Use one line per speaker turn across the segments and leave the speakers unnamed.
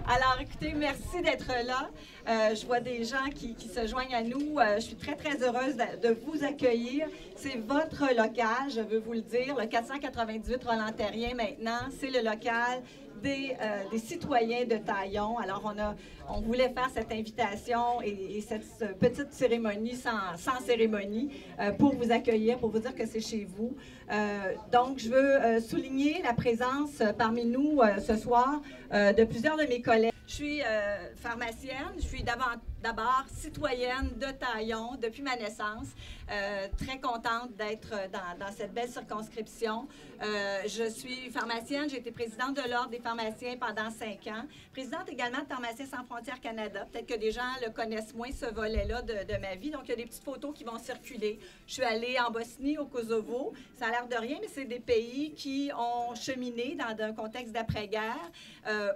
Alors, écoutez, merci d'être là. Je vois des gens qui se joignent à nous. Je suis très, très heureuse de vous accueillir. C'est votre local, je veux vous le dire. Le 498 Roland-Terrien, maintenant, c'est le local des citoyens de Taillon. Alors, on voulait faire cette invitation et cette petite cérémonie sans cérémonie pour vous accueillir, pour vous dire que c'est chez vous. Donc, je veux souligner la présence parmi nous ce soir de plusieurs de mes collègues. Je suis pharmacienne, je suis d'abord citoyenne de Taillon depuis ma naissance. Très contente d'être dans cette belle circonscription. Je suis pharmacienne, j'ai été présidente de l'Ordre des pharmaciens pendant 5 ans. Présidente également de Pharmaciens sans frontières Canada. Peut-être que des gens le connaissent moins, ce volet-là de ma vie. Donc, il y a des petites photos qui vont circuler. Je suis allée en Bosnie, au Kosovo. Ça a l'air de rien, mais c'est des pays qui ont cheminé dans un contexte d'après-guerre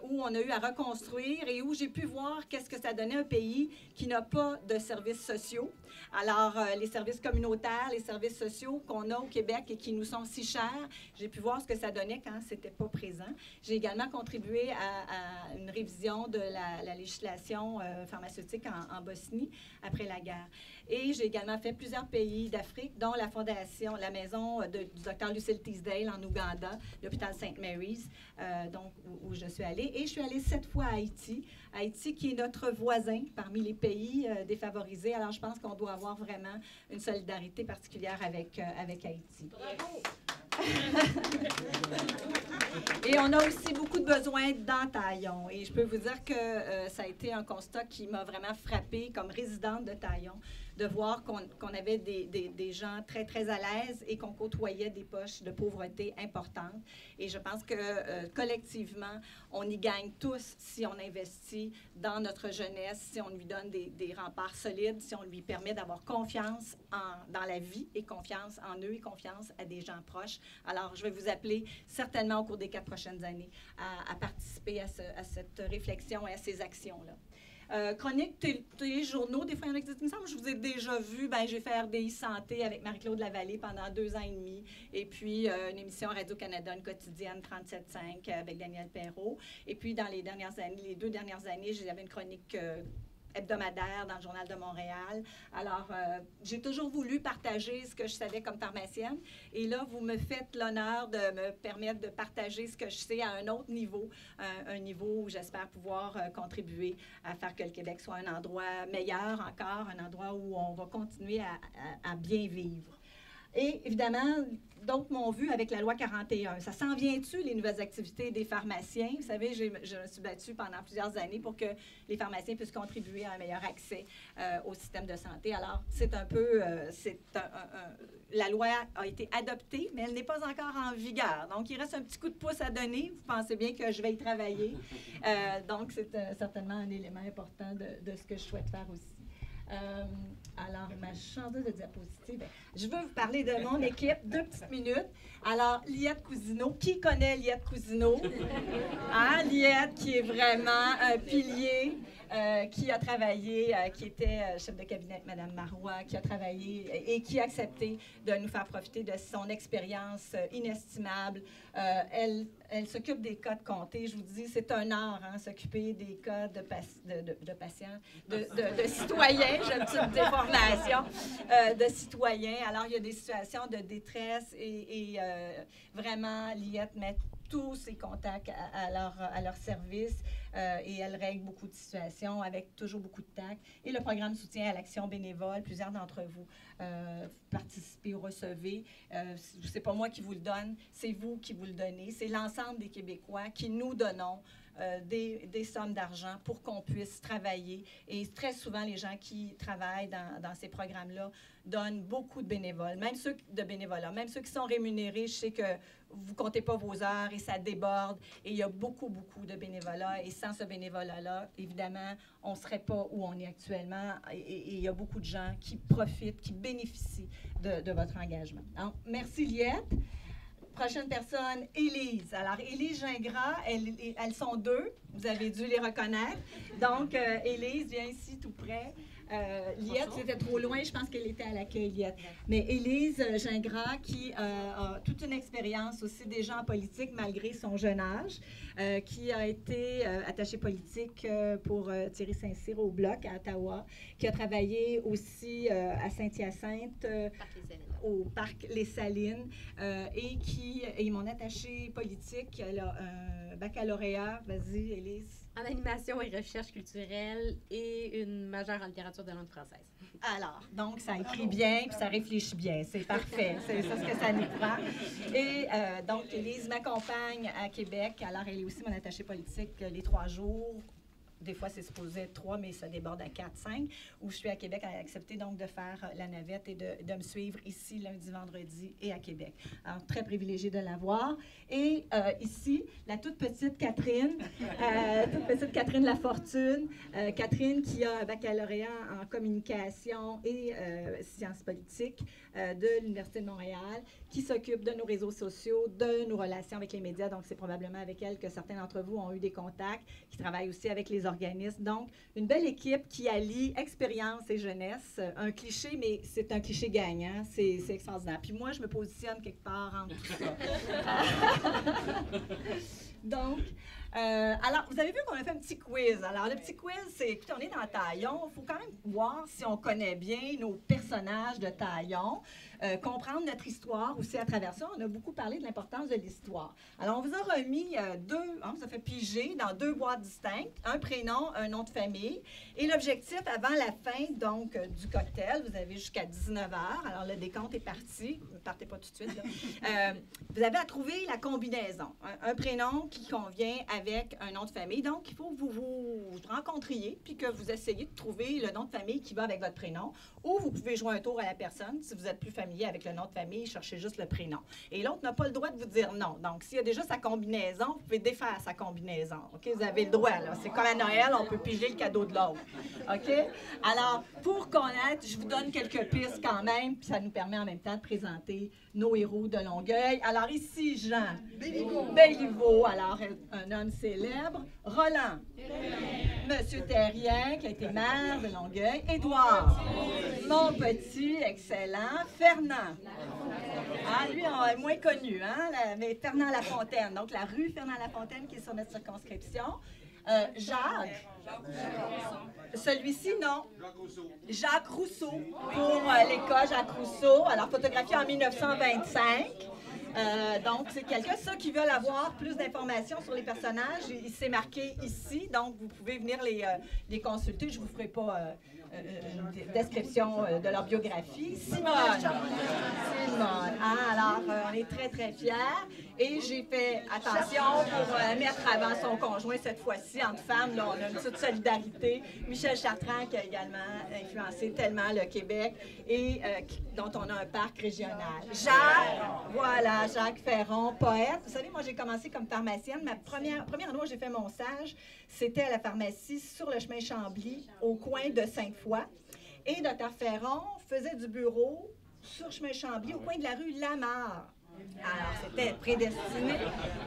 où on a eu à reconstruire et où j'ai pu voir qu'est-ce que ça donnait un pays qui n'a pas de services sociaux. Alors, les services communautaires, les services sociaux qu'on a au Québec et qui nous sont si chers, j'ai pu voir ce que ça donnait quand ce n'était pas présent. J'ai également contribué à une révision de la législation pharmaceutique en Bosnie après la guerre. Et j'ai également fait plusieurs pays d'Afrique, dont la fondation, la maison du Dr. Lucille Teasdale en Ouganda, l'hôpital St. Mary's, donc où je suis allée. Et je suis allée 7 fois à Haïti. Haïti qui est notre voisin parmi les pays défavorisés. Alors, je pense qu'on doit avoir vraiment une solidarité particulière avec Haïti. Bravo! Et on a aussi beaucoup de besoins dans Taillon. Et je peux vous dire que ça a été un constat qui m'a vraiment frappée comme résidente de Taillon, de voir qu'on avait des gens très, très à l'aise et qu'on côtoyait des poches de pauvreté importantes. Et je pense que collectivement, on y gagne tous si on investit dans notre jeunesse, si on lui donne des remparts solides, si on lui permet d'avoir confiance dans la vie et confiance en eux et confiance à des gens proches. Alors, je vais vous appeler certainement au cours des 4 prochaines années à participer à cette réflexion et à ces actions-là. Chronique, téléjournaux, des fois, il y en a qui disent, il me semble que je vous ai déjà vu, j'ai fait RDI Santé avec Marie-Claude Lavallée pendant 2 ans et demi, et puis une émission Radio-Canada, une quotidienne 37.5 avec Daniel Perrault. Et puis, dans les 2 dernières années, j'avais une chronique hebdomadaire dans le Journal de Montréal. Alors, j'ai toujours voulu partager ce que je savais comme pharmacienne. Et là, vous me faites l'honneur de me permettre de partager ce que je sais à un autre niveau, un niveau où j'espère pouvoir contribuer à faire que le Québec soit un endroit meilleur encore, un endroit où on va continuer à bien vivre. Et évidemment, d'autres m'ont vu avec la loi 41. Ça s'en vient-tu, les nouvelles activités des pharmaciens? Vous savez, je me suis battue pendant plusieurs années pour que les pharmaciens puissent contribuer à un meilleur accès au système de santé. Alors, c'est un peu... la loi a été adoptée, mais elle n'est pas encore en vigueur. Donc, il reste un petit coup de pouce à donner. Vous pensez bien que je vais y travailler. Donc, c'est certainement un élément important de ce que je souhaite faire aussi. Alors, ma chanteuse de diapositive, je veux vous parler de mon équipe, 2 petites minutes. Alors, Liette Cousineau, qui connaît Liette Cousineau? Hein, Liette, qui est vraiment un pilier, qui a travaillé, qui était chef de cabinet avec Mme Marois, qui a travaillé et qui a accepté de nous faire profiter de son expérience inestimable. Elle s'occupe des cas de comté. Je vous dis, c'est un art, hein, s'occuper des cas de patients, de citoyens, j'ai une petite déformation, de citoyens. Alors, il y a des situations de détresse et vraiment, Liette met tous ses contacts à leur service et elle règle beaucoup de situations avec toujours beaucoup de tact. Et le programme soutien à l'action bénévole, plusieurs d'entre vous participez ou recevez. Ce n'est pas moi qui vous le donne, c'est vous qui vous le donnez. C'est l'ensemble des Québécois qui nous donnons des sommes d'argent pour qu'on puisse travailler. Et très souvent, les gens qui travaillent dans ces programmes-là donnent beaucoup de bénévoles, même ceux qui sont rémunérés. Je sais que vous ne comptez pas vos heures et ça déborde. Et il y a beaucoup, beaucoup de bénévolat. Et sans ce bénévolat-là, évidemment, on ne serait pas où on est actuellement. Et il y a beaucoup de gens qui profitent, qui bénéficient de votre engagement. Donc, merci Liette. Prochaine personne, Élise. Alors, Élise Gingras, elles sont 2. Vous avez dû les reconnaître. Donc, Élise vient ici tout près. Liette, c'était trop loin, je pense qu'elle était à l'accueil, Liette. Mais Élise Gingras, qui a toute une expérience aussi déjà en politique, malgré son jeune âge, qui a été attachée politique pour Thierry Saint-Cyr au Bloc à Ottawa, qui a travaillé aussi à Saint-Hyacinthe, au Parc Les Salines, et qui est mon attachée politique. Elle a un baccalauréat, vas-y, Élise.
En animation et recherche culturelle et une majeure en littérature de langue française.
Alors, donc, ça écrit bien puis ça réfléchit bien. C'est parfait. C'est ça ce que ça nous prend. Et donc, Élise m'accompagne à Québec. Alors, elle est aussi mon attachée politique les 3 jours. Des fois, c'est supposé être 3, mais ça déborde à 4, 5, où je suis à Québec. Elle a accepté donc de faire la navette et de me suivre ici, lundi, vendredi et à Québec. Alors, très privilégiée de la voir. Et ici, la toute petite Catherine Lafortune. Catherine qui a un baccalauréat en communication et sciences politiques de l'Université de Montréal, qui s'occupe de nos réseaux sociaux, de nos relations avec les médias. Donc, c'est probablement avec elle que certains d'entre vous ont eu des contacts, qui travaillent aussi avec les organismes. Donc, une belle équipe qui allie expérience et jeunesse. Un cliché, mais c'est un cliché gagnant. C'est extraordinaire. Puis moi, je me positionne quelque part entre tout ça. Donc, alors, vous avez vu qu'on a fait un petit quiz. Alors, le petit quiz, c'est, écoutez, on est dans Taillon. Il faut quand même voir si on connaît bien nos personnages de Taillon, comprendre notre histoire aussi à travers ça. On a beaucoup parlé de l'importance de l'histoire. Alors, on vous a remis on vous a fait piger dans 2 boîtes distinctes, un prénom, un nom de famille. Et l'objectif, avant la fin, donc, du cocktail, vous avez jusqu'à 19 h. Alors, le décompte est parti. Ne partez pas tout de suite, là. Vous avez à trouver la combinaison. Un prénom qui convient avec un nom de famille. Donc, il faut que vous vous rencontriez puis que vous essayiez de trouver le nom de famille qui va avec votre prénom. Ou vous pouvez jouer un tour à la personne. Si vous êtes plus familier avec le nom de famille, cherchez juste le prénom. Et l'autre n'a pas le droit de vous dire non. Donc, s'il y a déjà sa combinaison, vous pouvez défaire sa combinaison. OK? Vous avez le droit, là. C'est comme à Noël, on peut piger le cadeau de l'autre. OK? Alors, pour connaître, je vous donne quelques pistes quand même, puis ça nous permet en même temps de présenter nos héros de Longueuil. Alors, ici, Jean Béliveau, alors un homme célèbre. Roland, Monsieur Terrien, qui a été maire de Longueuil. Édouard, mon petit, excellent. Fernand, lui, on est moins connu, hein, mais Fernand Lafontaine. Donc, la rue Fernand Lafontaine qui est sur notre circonscription. Jacques. Celui-ci, non. Jacques Rousseau. Pour l'école Jacques Rousseau. Alors, photographié en 1925. Donc, c'est quelqu'un, ça, qui veut avoir plus d'informations sur les personnages. Il s'est marqué ici, donc vous pouvez venir les consulter. Je ne vous ferai pas une description de leur biographie. Simone. Alors, on est très, très fiers. Et j'ai fait attention pour mettre avant son conjoint cette fois-ci, entre femmes. Là, on a une petite solidarité. Michel Chartrand, qui a également influencé tellement le Québec et dont on a un parc régional. Jacques Ferron, poète. Vous savez, moi, j'ai commencé comme pharmacienne. Ma première endroit où j'ai fait mon stage, c'était à la pharmacie sur le chemin Chambly, au coin de Sainte-Foy. Et Dr Ferron faisait du bureau sur chemin Chambly, au coin de la rue Lamarre. Alors, c'était prédestiné.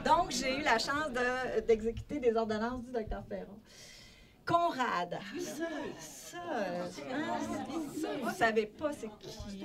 Donc, j'ai eu la chance d'exécuter des ordonnances du Dr Ferron. Conrad, ça, vous ne savez pas c'est qui.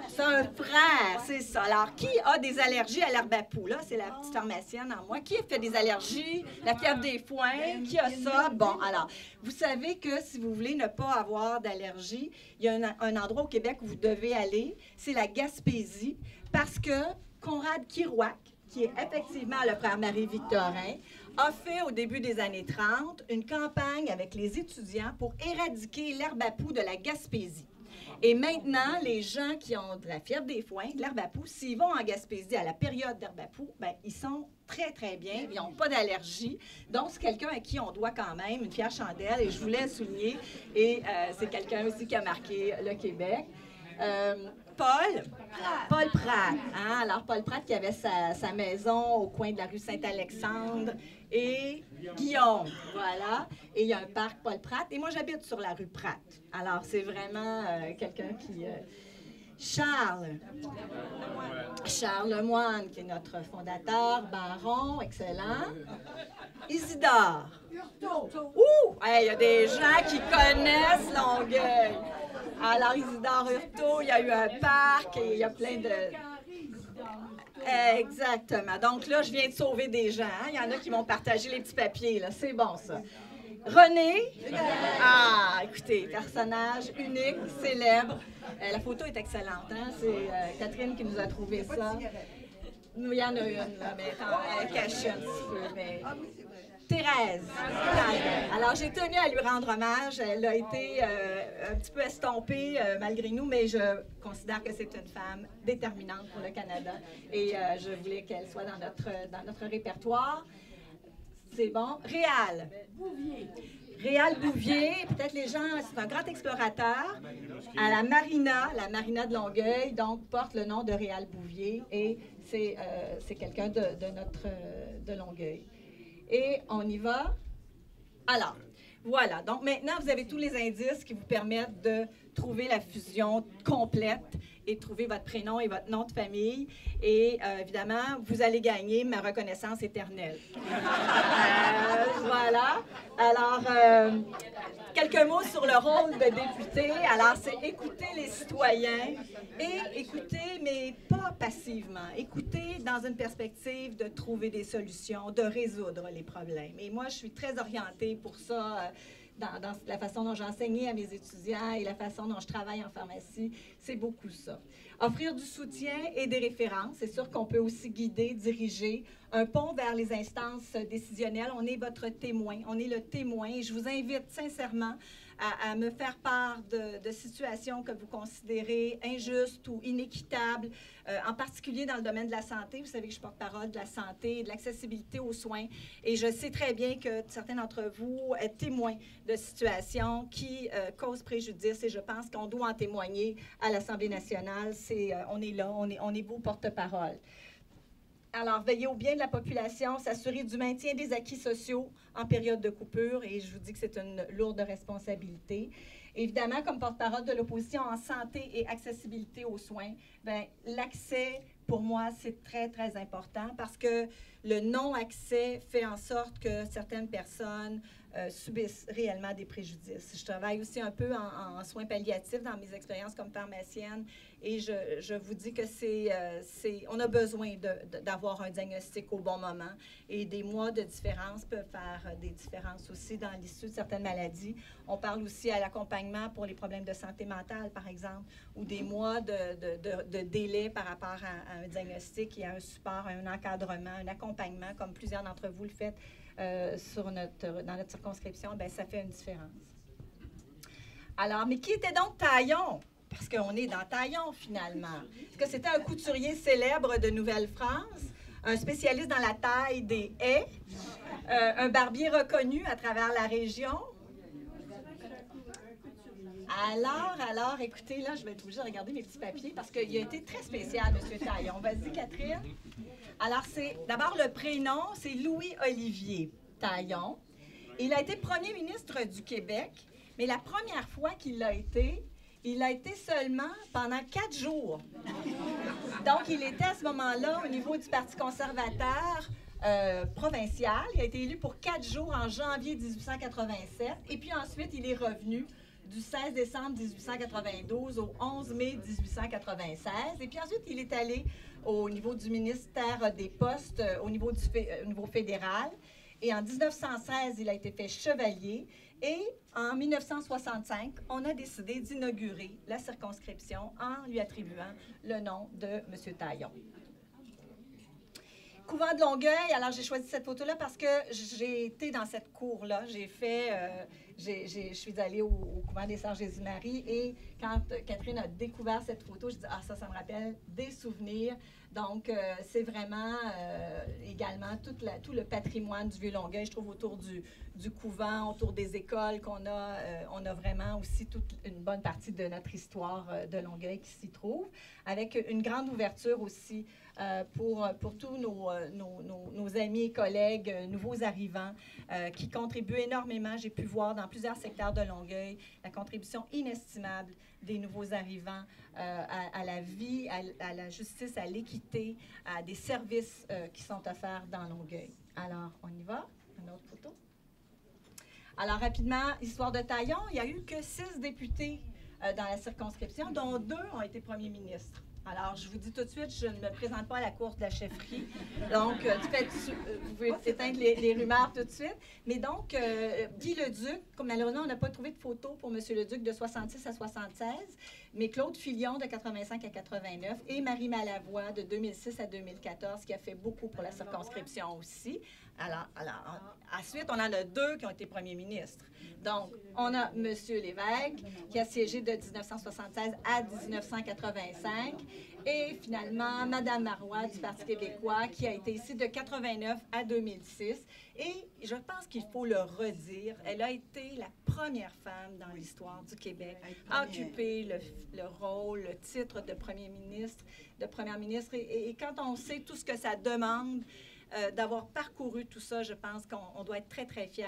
C'est un frère, c'est ça. Alors, qui a des allergies à l'herbe à poux? Là, c'est la petite pharmacienne en moi. Qui a fait des allergies? La fièvre des foins? Qui a ça? Bon, alors, vous savez que si vous voulez ne pas avoir d'allergie, il y a un endroit au Québec où vous devez aller, c'est la Gaspésie, parce que Conrad Kirouac, qui est effectivement le frère Marie-Victorin, a fait au début des années 30 une campagne avec les étudiants pour éradiquer l'herbe à poux de la Gaspésie. Et maintenant, les gens qui ont de la fièvre des foins, de l'herbe à poux, s'ils vont en Gaspésie à la période d'herbe à poux, bien, ils sont très, très bien. Ils n'ont pas d'allergie. Donc, c'est quelqu'un à qui on doit quand même une fière chandelle. Et je voulais souligner. Et c'est quelqu'un aussi qui a marqué le Québec. Paul Pratt. Hein? Alors, Paul Pratt qui avait sa maison au coin de la rue Saint-Alexandre et Guillaume, voilà. Et il y a un parc Paul Pratt. Et moi, j'habite sur la rue Pratt. Alors, c'est vraiment quelqu'un qui... Charles Lemoine, qui est notre fondateur, baron, excellent. Isidore. Ouh! Il y a des gens qui connaissent Longueuil. Alors, Isidore Hurtaud, il y a eu un parc et il y a plein de... Exactement. Donc là, je viens de sauver des gens. Il y en a qui m'ont partagé les petits papiers, là. C'est bon, ça. René. Ah, écoutez, personnage unique, célèbre. La photo est excellente, hein? C'est Catherine qui nous a trouvé ça. Il y en a une, là, mais elle est cachée un petit peu. Mais... Thérèse. Alors, j'ai tenu à lui rendre hommage. Elle a été un petit peu estompée malgré nous, mais je considère que c'est une femme déterminante pour le Canada et je voulais qu'elle soit dans notre répertoire. C'est bon. Réal. Réal Bouvier, peut-être les gens, c'est un grand explorateur. À la marina de Longueuil, donc porte le nom de Réal Bouvier et c'est quelqu'un de Longueuil. Et on y va. Alors, voilà. Donc maintenant, vous avez tous les indices qui vous permettent de trouver la fusion complète et de trouver votre prénom et votre nom de famille. Et évidemment, vous allez gagner ma reconnaissance éternelle. Voilà. Alors, quelques mots sur le rôle de député. Alors, c'est écouter les citoyens et écouter, mais pas passivement. Écouter dans une perspective de trouver des solutions, de résoudre les problèmes. Et moi, je suis très orientée pour ça. Dans la façon dont j'enseignais à mes étudiants et la façon dont je travaille en pharmacie, c'est beaucoup ça. Offrir du soutien et des références, c'est sûr qu'on peut aussi guider, diriger, un pont vers les instances décisionnelles. On est votre témoin, on est le témoin et je vous invite sincèrement à me faire part de situations que vous considérez injustes ou inéquitables, en particulier dans le domaine de la santé. Vous savez que je porte parole de la santé et de l'accessibilité aux soins. Et je sais très bien que certains d'entre vous êtes témoins de situations qui causent préjudice et je pense qu'on doit en témoigner à l'Assemblée nationale. On est là, on est vos porte-parole. Alors, veiller au bien de la population, s'assurer du maintien des acquis sociaux en période de coupure, et je vous dis que c'est une lourde responsabilité. Évidemment, comme porte-parole de l'opposition en santé et accessibilité aux soins, bien, l'accès, pour moi, c'est très, très important parce que le non-accès fait en sorte que certaines personnes subissent réellement des préjudices. Je travaille aussi un peu en soins palliatifs dans mes expériences comme pharmacienne et je vous dis que on a besoin d'avoir un diagnostic au bon moment et des mois de différence peuvent faire des différences aussi dans l'issue de certaines maladies. On parle aussi à l'accompagnement pour les problèmes de santé mentale, par exemple, ou des mois de délai par rapport à un diagnostic et à un support, à un encadrement, un accompagnement, comme plusieurs d'entre vous le faites dans notre circonscription, bien, ça fait une différence. Alors, mais qui était donc Taillon? Parce qu'on est dans Taillon, finalement. Est-ce que c'était un couturier célèbre de Nouvelle-France, un spécialiste dans la taille des haies, un barbier reconnu à travers la région? Alors, écoutez, là, je vais être obligée de regarder mes petits papiers parce qu'il a été très spécial, M. Taillon. Vas-y, Catherine. Alors, d'abord, le prénom, c'est Louis-Olivier Taillon. Il a été premier ministre du Québec, mais la première fois qu'il l'a été, il l'a été seulement pendant 4 jours. Donc, il était à ce moment-là au niveau du Parti conservateur provincial. Il a été élu pour 4 jours en janvier 1887. Et puis ensuite, il est revenu du 16 décembre 1892 au 11 mai 1896. Et puis ensuite, il est allé au niveau du ministère des Postes, au niveau fédéral. Et en 1916, il a été fait chevalier. Et en 1965, on a décidé d'inaugurer la circonscription en lui attribuant le nom de M. Taillon. Couvent de Longueuil, alors j'ai choisi cette photo-là parce que j'ai été dans cette cour-là. Je suis allée au couvent des Sœurs Jésus-Marie et quand Catherine a découvert cette photo, je dis « Ah, ça me rappelle des souvenirs ». Donc, c'est vraiment également tout le patrimoine du Vieux-Longueuil, je trouve, autour du couvent, autour des écoles qu'on a. On a vraiment aussi toute une bonne partie de notre histoire de Longueuil qui s'y trouve, avec une grande ouverture aussi pour tous nos amis et collègues, nouveaux arrivants, qui contribuent énormément. J'ai pu voir dans plusieurs secteurs de Longueuil la contribution inestimable des nouveaux arrivants à la vie, à la justice, à l'équité, à des services qui sont offerts dans Longueuil. Alors, on y va. Une autre photo. Alors, rapidement, histoire de Taillon, il n'y a eu que 6 députés dans la circonscription, dont 2 ont été premiers ministres. Alors, je vous dis tout de suite, je ne me présente pas à la course de la chefferie. Donc, vous pouvez éteindre les rumeurs tout de suite. Mais donc, Guy Leduc, comme malheureusement, on n'a pas trouvé de photo pour M. Leduc de 66 à 76, mais Claude Filion de 85 à 89 et Marie Malavoie de 2006 à 2014, qui a fait beaucoup pour la circonscription aussi. Alors, ensuite, on en a 2 qui ont été premiers ministres. Donc, on a M. Lévesque, qui a siégé de 1976 à 1985, et finalement, Mme Marois du Parti québécois, qui a été ici de 89 à 2006. Et je pense qu'il faut le redire, elle a été la première femme dans l'histoire du Québec à occuper le rôle, le titre de premier ministre, de première ministre. Et quand on sait tout ce que ça demande, d'avoir parcouru tout ça, je pense qu'on doit être très, très fiers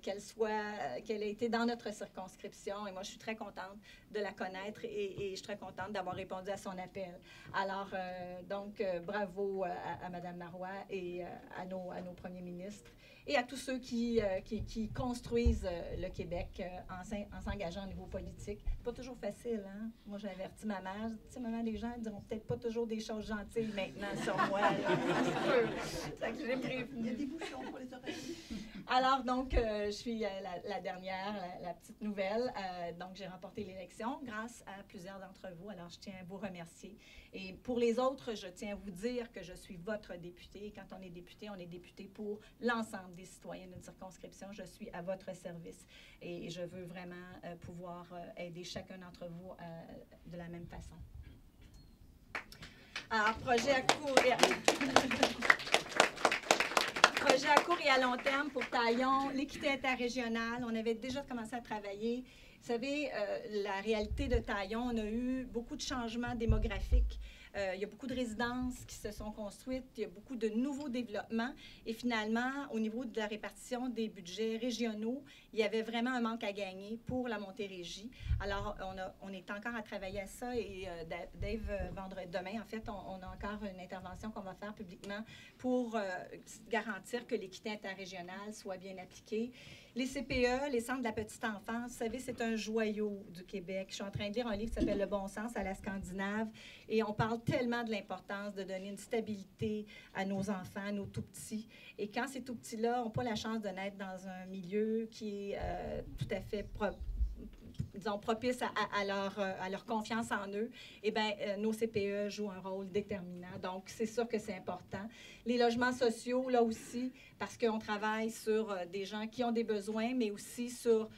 qu'elle ait été dans notre circonscription. Et moi, je suis très contente de la connaître et je suis très contente d'avoir répondu à son appel. Alors, bravo à Mme Marois et à nos premiers ministres et à tous ceux qui construisent le Québec en s'engageant au niveau politique. C'est pas toujours facile, hein? Moi, j'ai averti ma mère. Tu sais, maman, les gens ne diront peut-être pas toujours des choses gentilles maintenant sur moi. C'est que j'ai prévenu.
Il y a des bouchons pour les oreilles.
Alors, donc, je suis la dernière, la petite nouvelle. Donc, j'ai remporté l'élection grâce à plusieurs d'entre vous. Alors, je tiens à vous remercier. Et pour les autres, je tiens à vous dire que je suis votre député. Quand on est député pour l'ensemble des citoyens d'une circonscription. Je suis à votre service. Et je veux vraiment pouvoir aider chacun d'entre vous de la même façon. Alors, projet à court et à long terme pour Taillon, l'équité interrégionale. On avait déjà commencé à travailler. Vous savez, la réalité de Taillon, on a eu beaucoup de changements démographiques. Il y a beaucoup de résidences qui se sont construites, il y a beaucoup de nouveaux développements. Et finalement, au niveau de la répartition des budgets régionaux, il y avait vraiment un manque à gagner pour la Montérégie. Alors, on est encore à travailler à ça et Dave, demain, en fait, on a encore une intervention qu'on va faire publiquement pour garantir que l'équité interrégionale soit bien appliquée. Les CPE, les centres de la petite enfance, vous savez, c'est un joyau du Québec. Je suis en train de lire un livre qui s'appelle « Le bon sens à la Scandinave » et on parle tellement de l'importance de donner une stabilité à nos enfants, à nos tout-petits. Et quand ces tout-petits-là n'ont pas la chance de naître dans un milieu qui est tout à fait propice à leur confiance en eux, eh bien, nos CPE jouent un rôle déterminant. Donc, c'est sûr que c'est important. Les logements sociaux, là aussi, parce qu'on travaille sur des gens qui ont des besoins, mais aussi sur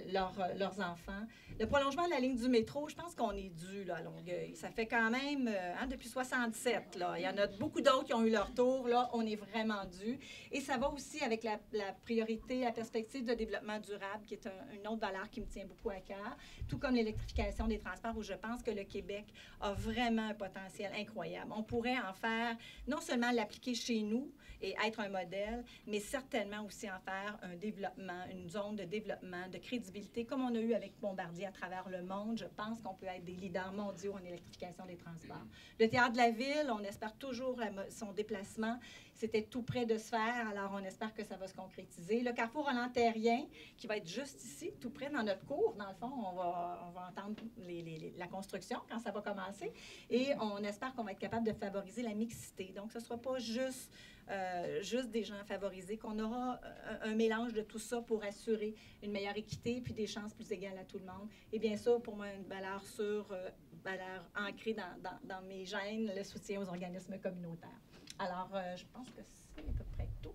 leurs enfants. Le prolongement de la ligne du métro, je pense qu'on est dû là, à Longueuil. Ça fait quand même, depuis 67, là, il y en a beaucoup d'autres qui ont eu leur tour. Là, on est vraiment dû. Et ça va aussi avec la priorité, la perspective de développement durable, qui est une autre valeur qui me tient beaucoup à cœur, tout comme l'électrification des transports, où je pense que le Québec a vraiment un potentiel incroyable. On pourrait en faire, non seulement l'appliquer chez nous et être un modèle, mais certainement aussi en faire un développement, une zone de développement, de crédibilité, comme on a eu avec Bombardier à travers le monde. Je pense qu'on peut être des leaders mondiaux en électrification des transports. Le Théâtre de la Ville, on espère toujours son déplacement. C'était tout près de se faire, alors on espère que ça va se concrétiser. Le Carrefour Roland-Terrien, qui va être juste ici, tout près dans notre cour. Dans le fond, on va entendre la construction quand ça va commencer. Et on espère qu'on va être capable de favoriser la mixité. Donc, ce ne sera pas juste des gens favorisés, qu'on aura un mélange de tout ça pour assurer une meilleure équité puis des chances plus égales à tout le monde. Et bien sûr, pour moi, une valeur sûre, valeur ancrée dans mes gènes, le soutien aux organismes communautaires. Alors, je pense que c'est à peu près tout.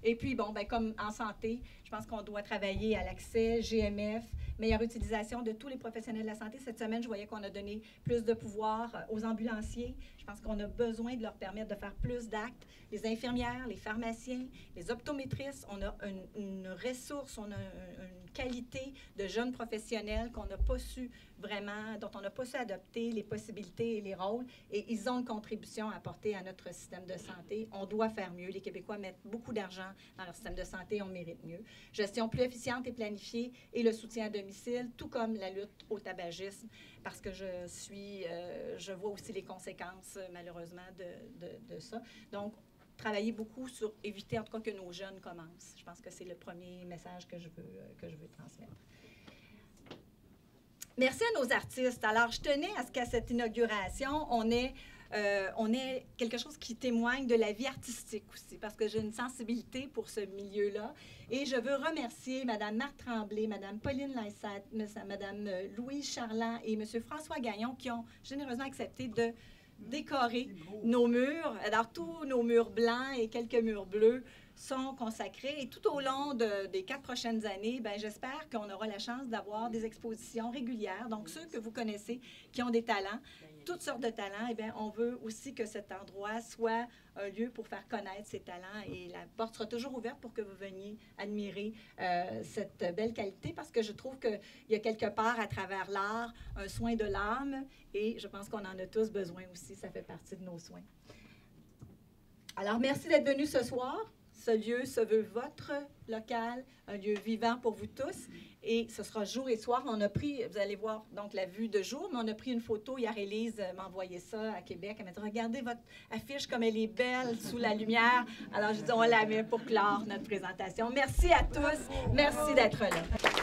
Et puis, bon, ben, comme en santé, je pense qu'on doit travailler à l'accès, GMF, meilleure utilisation de tous les professionnels de la santé. Cette semaine, je voyais qu'on a donné plus de pouvoir aux ambulanciers. Je pense qu'on a besoin de leur permettre de faire plus d'actes. Les infirmières, les pharmaciens, les optométristes, on a une ressource, on a une qualité de jeunes professionnels qu'on n'a pas su vraiment, dont on n'a pas su adopter les possibilités et les rôles. Et ils ont une contribution à apporter à notre système de santé. On doit faire mieux. Les Québécois mettent beaucoup d'argent dans leur système de santé, on mérite mieux. Gestion plus efficiente et planifiée et le soutien à domicile, tout comme la lutte au tabagisme, parce que je vois aussi les conséquences, malheureusement, de ça. Donc, travailler beaucoup sur éviter, en tout cas, que nos jeunes commencent. Je pense que c'est le premier message que je veux transmettre. Merci à nos artistes. Alors, je tenais à ce qu'à cette inauguration, on ait quelque chose qui témoigne de la vie artistique aussi, parce que j'ai une sensibilité pour ce milieu-là. Et je veux remercier Mme Marthe Tremblay, Mme Pauline Lysette, Mme Louise Charland et M. François Gagnon qui ont généreusement accepté de décorer nos murs. Alors, tous nos murs blancs et quelques murs bleus sont consacrés. Et tout au long des 4 prochaines années, bien, j'espère qu'on aura la chance d'avoir des expositions régulières. Donc, ceux que vous connaissez qui ont des talents, toutes sortes de talents, eh bien, on veut aussi que cet endroit soit un lieu pour faire connaître ces talents. Et la porte sera toujours ouverte pour que vous veniez admirer cette belle qualité, parce que je trouve qu'il y a quelque part, à travers l'art, un soin de l'âme. Et je pense qu'on en a tous besoin aussi. Ça fait partie de nos soins. Alors, merci d'être venus ce soir. Ce lieu se veut votre local, un lieu vivant pour vous tous. Et ce sera jour et soir. On a pris, vous allez voir donc la vue de jour, mais on a pris une photo. Hier, Élise m'a envoyé ça à Québec. Elle m'a dit, regardez votre affiche comme elle est belle sous la lumière. Alors, je dis, on la met pour clore notre présentation. Merci à tous. Merci d'être là.